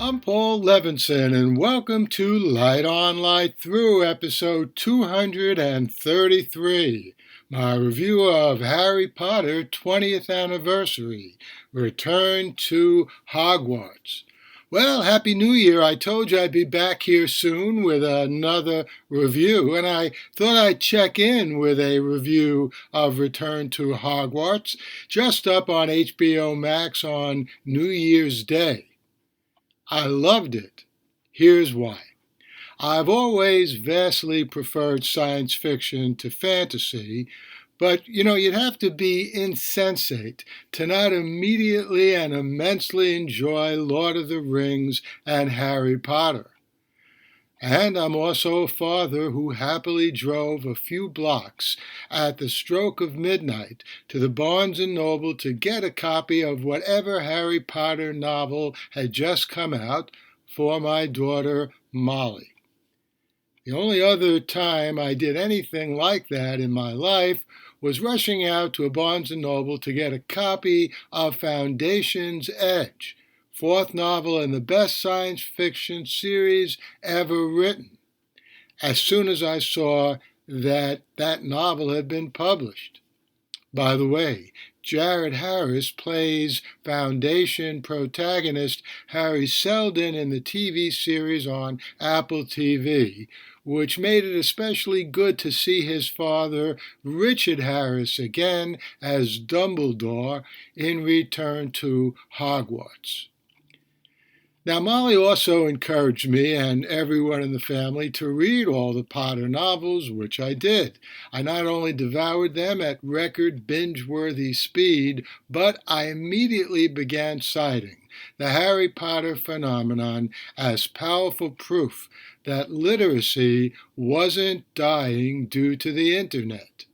I'm Paul Levinson, and welcome to Light On, Light Through, episode 233, my review of Harry Potter 20th Anniversary, Return to Hogwarts. Well, Happy New Year. I told you I'd be back here soon with another review, and I thought I'd check in with a review of Return to Hogwarts, just up on HBO Max on New Year's Day. I loved it. Here's why. I've always vastly preferred science fiction to fantasy, but you'd have to be insensate to not immediately and immensely enjoy Lord of the Rings and Harry Potter. And I'm also a father who happily drove a few blocks at the stroke of midnight to the Barnes & Noble to get a copy of whatever Harry Potter novel had just come out for my daughter Molly. The only other time I did anything like that in my life was rushing out to a Barnes & Noble to get a copy of Foundation's Edge, fourth novel in the best science fiction series ever written, as soon as I saw that novel had been published. By the way, Jared Harris plays Foundation protagonist Harry Seldon in the TV series on Apple TV, which made it especially good to see his father, Richard Harris, again as Dumbledore in Return to Hogwarts. Now, Molly also encouraged me and everyone in the family to read all the Potter novels, which I did. I not only devoured them at record binge-worthy speed, but I immediately began citing the Harry Potter phenomenon as powerful proof that literacy wasn't dying due to the internet.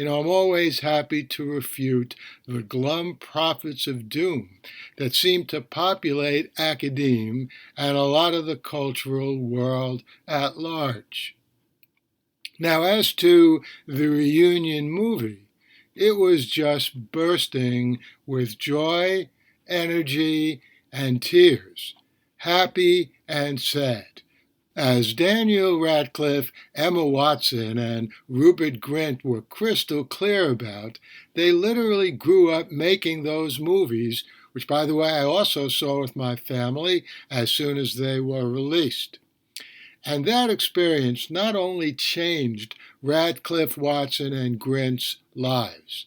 I'm always happy to refute the glum prophets of doom that seem to populate academe and a lot of the cultural world at large. Now, as to the reunion movie, it was just bursting with joy, energy, and tears, happy and sad. As Daniel Radcliffe, Emma Watson, and Rupert Grint were crystal clear about, they literally grew up making those movies, which, by the way, I also saw with my family as soon as they were released. And that experience not only changed Radcliffe, Watson, and Grint's lives,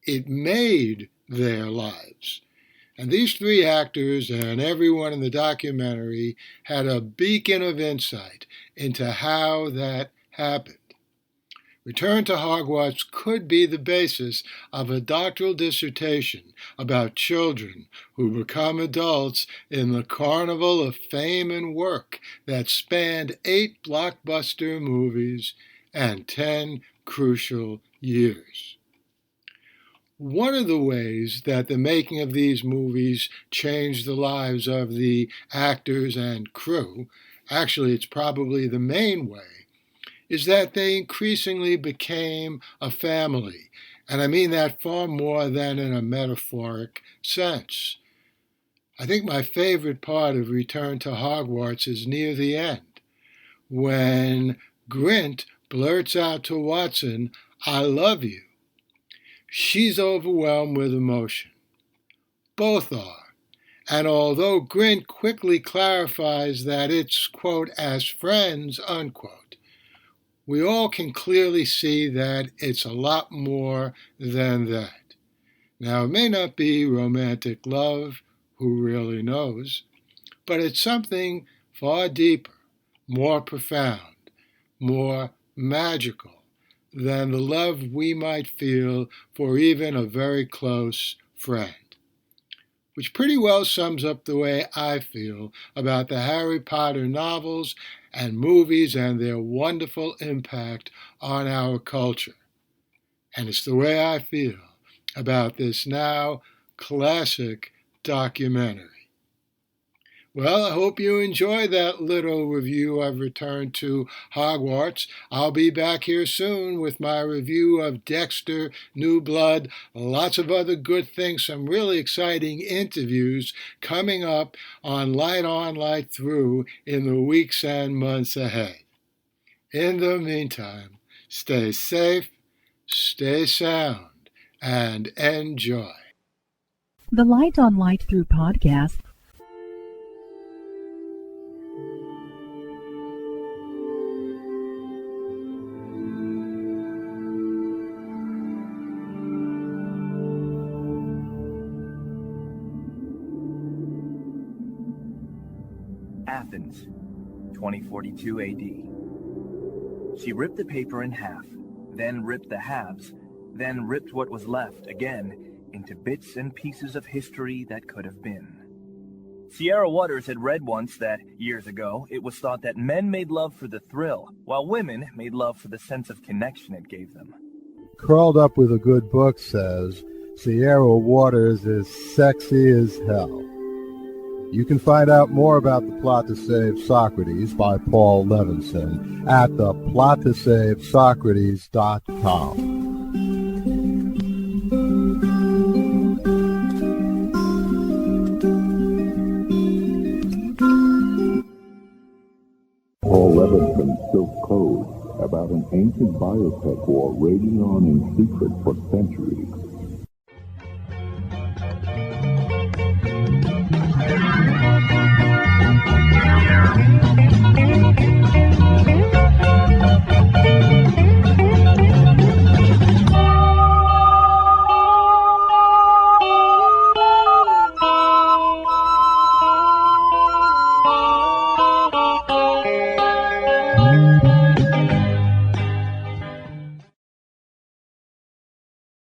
it made their lives. And these three actors and everyone in the documentary had a beacon of insight into how that happened. Return to Hogwarts could be the basis of a doctoral dissertation about children who become adults in the carnival of fame and work that spanned 8 blockbuster movies and 10 crucial years. One of the ways that the making of these movies changed the lives of the actors and crew, actually it's probably the main way, is that they increasingly became a family, and I mean that far more than in a metaphoric sense. I think my favorite part of Return to Hogwarts is near the end, when Grint blurts out to Watson, "I love you." She's overwhelmed with emotion. Both are. And although Grint quickly clarifies that it's, quote, as friends, unquote, we all can clearly see that it's a lot more than that. Now, it may not be romantic love, who really knows, but it's something far deeper, more profound, more magical than the love we might feel for even a very close friend. Which pretty well sums up the way I feel about the Harry Potter novels and movies and their wonderful impact on our culture. And it's the way I feel about this now classic documentary. Well, I hope you enjoy that little review of Return to Hogwarts. I'll be back here soon with my review of Dexter, New Blood, lots of other good things, some really exciting interviews coming up on Light On, Light Through in the weeks and months ahead. In the meantime, stay safe, stay sound, and enjoy. The Light on Light Through podcast. Athens, 2042 AD. She ripped the paper in half, then ripped the halves, then ripped what was left again into bits and pieces of history that could have been. Sierra Waters had read once that, years ago, it was thought that men made love for the thrill, while women made love for the sense of connection it gave them. Curled Up with a Good Book says, Sierra Waters is sexy as hell. You can find out more about The Plot to Save Socrates by Paul Levinson at theplottosavesocrates.com. Paul Levinson Silk Code about an ancient biotech war raging on in secret for centuries.